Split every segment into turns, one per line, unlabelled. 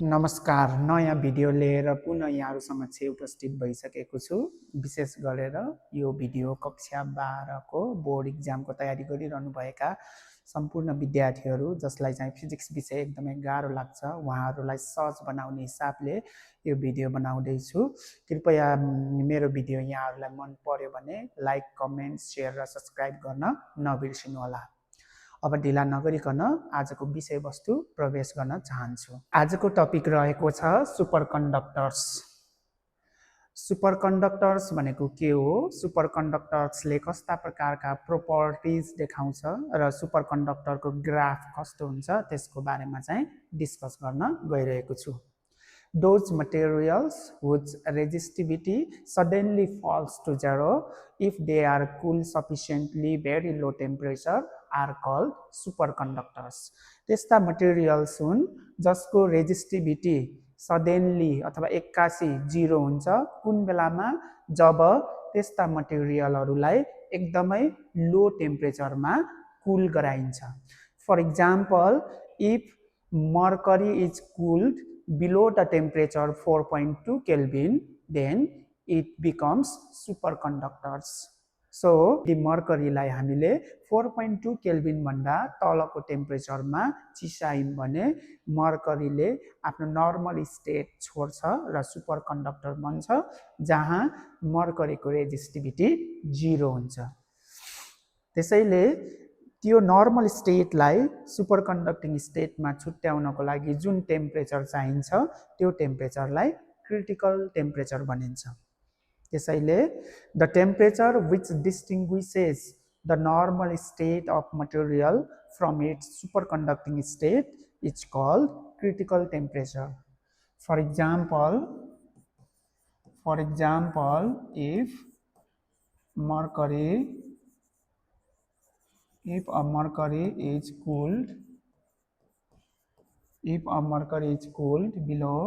नमस्कार, नयाँ भिडियो लिएर पुनः यहाँहरु समक्ष उपस्थित भइसकेको छु। विशेष गरेर यो भिडियो कक्षा 12 को बोर्ड एक्जामको तयारी गरिरहनु भएका सम्पूर्ण विद्यार्थीहरु जसलाई चाहिँ फिजिक्स विषय एकदमै गाह्रो लाग्छ उहाँहरुलाई सहज बनाउने हिसाबले यो भिडियो बनाउँदै छु। कृपया मेरो भिडियो यहाँहरुलाई मन पर्यो भने लाइक, कमेन्ट, शेयर र सब्स्क्राइब गर्न नबिर्सनु होला। अब ढिला नगरिकन आजको विषयवस्तु प्रवेश गर्न चाहन्छु। आजको टपिक रहेको छ सुपरकन्डक्टर्स। सुपरकन्डक्टर्स भनेको के हो? सुपरकन्डक्टर्सले कस्ता प्रकारका प्रोपर्टिज देखाउँछ र सुपरकन्डक्टरको ग्राफ कस्तो हुन्छ त्यसको बारेमा चाहिँ डिस्कस गर्न गइरहेको छु। Those materials whose resistivity suddenly falls to zero if they are cooled sufficiently very low temperature are called superconductors. त्यस्ता मटेरियल्स हुन् जसको रेजिस्टिभिटी सडनली अथवा एक्कासी 0 हुन्छ कुन बेलामा जब त्यस्ता मटेरियलहरुलाई एकदमै लो टेम्परेचरमा कुल गराइन्छ। For example, if mercury is cooled below the temperature 4.2 Kelvin, then it becomes superconductors. So, the mercury लाई हामीले 4.2 Kelvin भन्दा तलको टेम्परेचरमा चिसायौं भने मर्करीले आफ्नो नर्मल स्टेट छोड्छ र सुपरकन्डक्टर बन्छ जहाँ मर्करीको रेजिस्टिभिटी 0 हुन्छ। त्यसैले त्यो नर्मल स्टेटलाई सुपरकन्डक्टिङ स्टेटमा छुट्याउनको लागि जुन टेम्परेचर चाहिन्छ त्यो टेम्परेचरलाई क्रिटिकल टेम्परेचर भनिन्छ। त्यसैले the temperature which distinguishes the normal state of material from its superconducting state is called critical temperature. For example, if a mercury is cooled below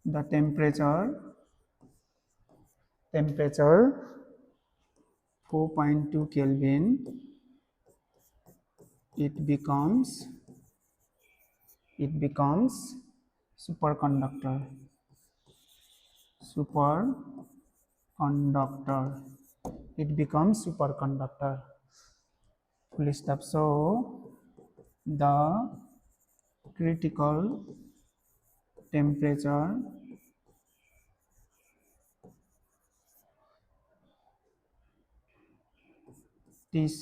the temperature 4.2 Kelvin, it becomes superconductor. It becomes superconductor. Full stop. So the critical temperature Tc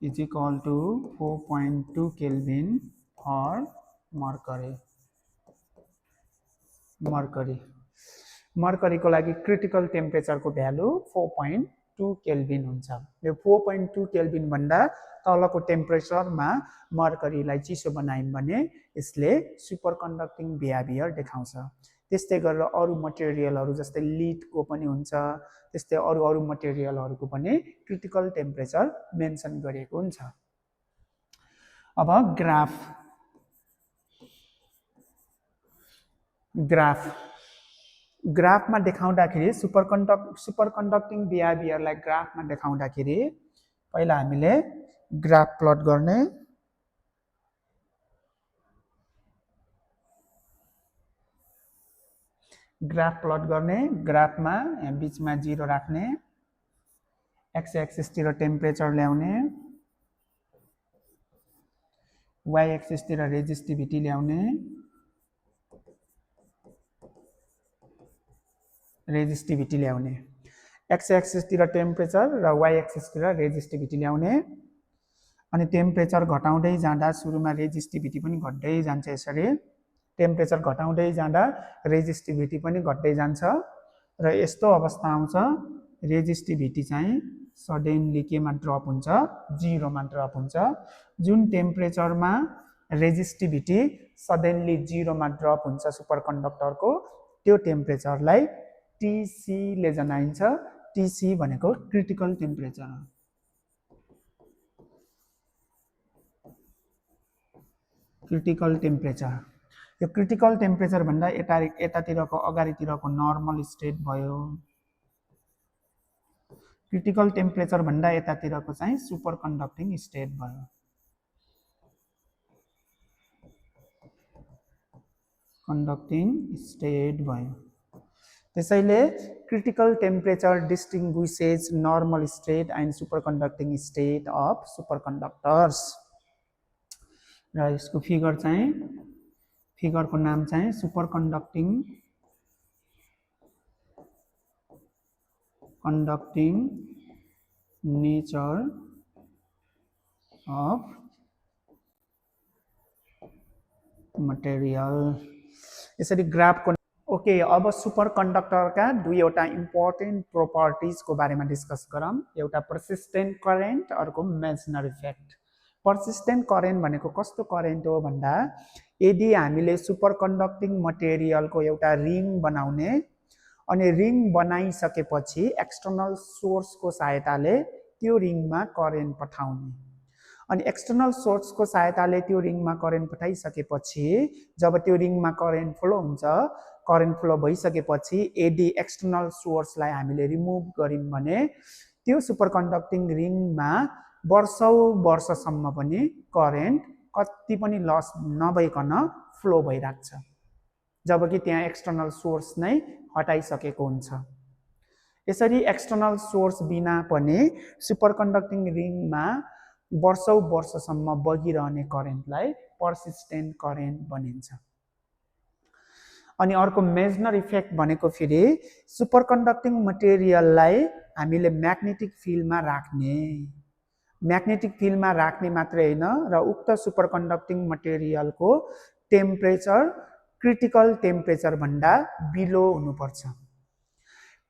is equal to 4.2 Kelvin for mercury. Mercury को लागि critical temperature को value 4.2 Calvin हुन्छ। यो 4.2 Calvin भन्दा तलको टेम्परेचरमा मर्करीलाई चिसो बनायौं भने यसले सुपरकन्डक्टिङ बिहेभियर देखाउँछ। त्यस्तै गरेर अरु मटेरियलहरु जस्तै लीडको पनि हुन्छ, त्यस्तै अरु मटेरियलहरुको पनि क्रिटिकल टेम्परेचर मेन्सन गरिएको हुन्छ। अब ग्राफमा देखाउँदाखेरि सुपरकन्डक्टिङ बिहेभियरलाई ग्राफमा देखाउँदाखेरि पहिला हामीले ग्राफ प्लट गर्ने। ग्राफमा यहाँ बीचमा 0 राख्ने, एक्स एक्सिस तिर टेम्परेचर ल्याउने, वाई एक्सिस तिर रेजिस्टिभिटी ल्याउने, एक्स एक्सिस तिर टेम्परेचर र वाई एक्सिस तिर रेजिस्टिभिटी ल्याउने। अनि टेम्परेचर घटाउँदै जाँदा सुरुमा रेजिस्टिभिटी पनि घट्दै जान्छ। यसरी टेम्परेचर घटाउँदै जाँदा रेजिस्टिभिटी पनि घट्दै जान्छ र यस्तो अवस्था आउँछ रेजिस्टिभिटी चाहिँ सडनली केमा ड्रप हुन्छ, 0 मा ड्रप हुन्छ। जुन टेम्परेचरमा रेजिस्टिभिटी सडनली 0 मा ड्रप हुन्छ सुपरकन्डक्टरको त्यो टेम्परेचरलाई TC ले जनाइन्छ। TC भनेको क्रिटिकल टेम्परेचर। यो क्रिटिकल टेम्परेचर भन्दा यतातिरको अगाडितिरको नर्मल स्टेट भयो। क्रिटिकल टेम्परेचर भन्दा यतातिरको चाहिँ सुपरकन्डक्टिङ स्टेट भयो। कन्डक्टिङ स्टेट भयो। त्यसैले critical temperature distinguishes normal state and superconducting state of superconductors. र यसको फिगरको नाम चाहिँ सुपरकन्डक्टिङ नेचर अफ मटेरियल। यसरी ग्राफको ओके। अब सुपरकन्डक्टरका दुईवटा इम्पोर्टेन्ट प्रोपर्टिजको बारेमा डिस्कस गरौँ। एउटा पर्सिस्टेन्ट करेन्ट, अर्को मेजनर इफेक्ट। पर्सिस्टेन्ट करेन्ट भनेको कस्तो करेन्ट हो भन्दा यदि हामीले सुपरकन्डक्टिङ मटेरियलको एउटा रिङ बनाउने अनि रिङ बनाइसकेपछि एक्सटर्नल सोर्सको सहायताले त्यो रिङमा करेन्ट पठाउने अनि एक्सटर्नल सोर्सको सहायताले त्यो रिङमा करेन्ट पठाइसकेपछि जब त्यो रिङमा करेन्ट फ्लो हुन्छ, करेन्ट फ्लो भइसकेपछि यदि एक्सटर्नल सोर्सलाई हामीले रिमुभ गर्यौं भने त्यो सुपरकन्डक्टिङ रिङमा वर्षसम्म पनि करेन्ट कति पनि लस नभइकन फ्लो भइराख्छ, जबकि त्यहाँ एक्सटर्नल सोर्स नै हटाइसकेको हुन्छ। यसरी एक्सटर्नल सोर्स बिना पनि सुपरकन्डक्टिङ रिङमा वर्षसम्म बगिरहने करेन्टलाई पर्सिस्टेन्ट करेन्ट भनिन्छ। अनि अर्को मेजनर इफेक्ट भनेको फेरि सुपरकन्डक्टिङ मटेरियललाई हामीले म्याग्नेटिक फिल्डमा राख्ने मात्रै होइन र उक्त सुपरकन्डक्टिङ मटेरियलको टेम्परेचर क्रिटिकल टेम्परेचर भन्दा बिलो हुनुपर्छ।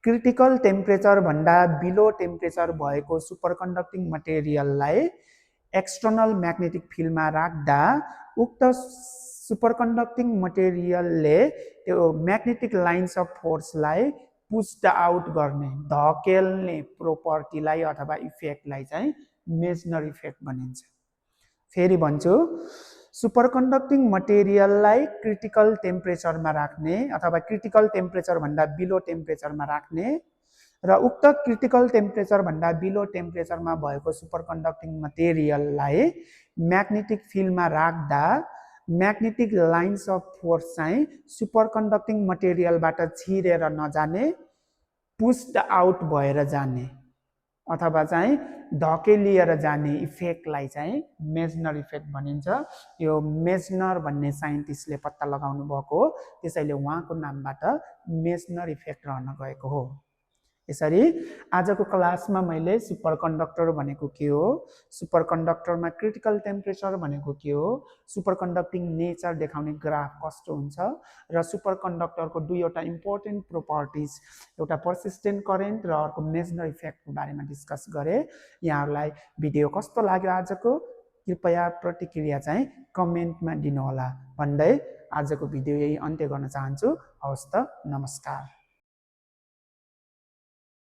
क्रिटिकल टेम्परेचर भन्दा बिलो टेम्परेचर भएको सुपरकन्डक्टिङ मटेरियललाई एक्सटर्नल म्याग्नेटिक फिल्डमा राख्दा उक्त सुपरकन्डक्टिङ मटेरियलले त्यो म्याग्नेटिक लाइन्स अफ फोर्सलाई पुस्ड आउट गर्ने, धकेल्ने प्रोपर्टीलाई अथवा इफेक्टलाई चाहिँ मेजनर इफेक्ट भनिन्छ। फेरि भन्छु, सुपरकन्डक्टिङ मटेरियललाई क्रिटिकल टेम्परेचरमा राख्ने अथवा क्रिटिकल टेम्परेचर भन्दा बिलो टेम्परेचरमा राख्ने र उक्त क्रिटिकल टेम्परेचर भन्दा बिलो टेम्परेचरमा भएको सुपरकन्डक्टिङ मटेरियललाई म्याग्नेटिक फिल्डमा राख्दा म्याग्नेटिक लाइन्स अफ फोर्स चाहिँ सुपरकन्डक्टिङ मटेरियलबाट छिरेर नजाने, पुस्ड आउट भएर जाने अथवा चाहिँ धकेलिएर जाने इफेक्टलाई चाहिँ मेजनर इफेक्ट भनिन्छ। यो मेजनर भन्ने साइन्टिस्टले पत्ता लगाउनु भएको हो, त्यसैले उहाँको नामबाट मेजनर इफेक्ट रहन गएको हो। यसरी आजको क्लासमा मैले सुपरकन्डक्टर भनेको के हो, सुपरकन्डक्टरमा क्रिटिकल टेम्परेचर भनेको के हो, सुपरकन्डक्टिङ नेचर देखाउने ग्राफ कस्तो हुन्छ र सुपरकन्डक्टरको दुईवटा इम्पोर्टेन्ट प्रोपर्टिज, एउटा पर्सिस्टेन्ट करेन्ट र अर्को मेजनर इफेक्टको बारेमा डिस्कस गरेँ। यहाँहरूलाई भिडियो कस्तो लाग्यो आजको, कृपया प्रतिक्रिया चाहिँ कमेन्टमा दिनुहोला भन्दै आजको भिडियो यही अन्त्य गर्न चाहन्छु। हवस् त, नमस्कार।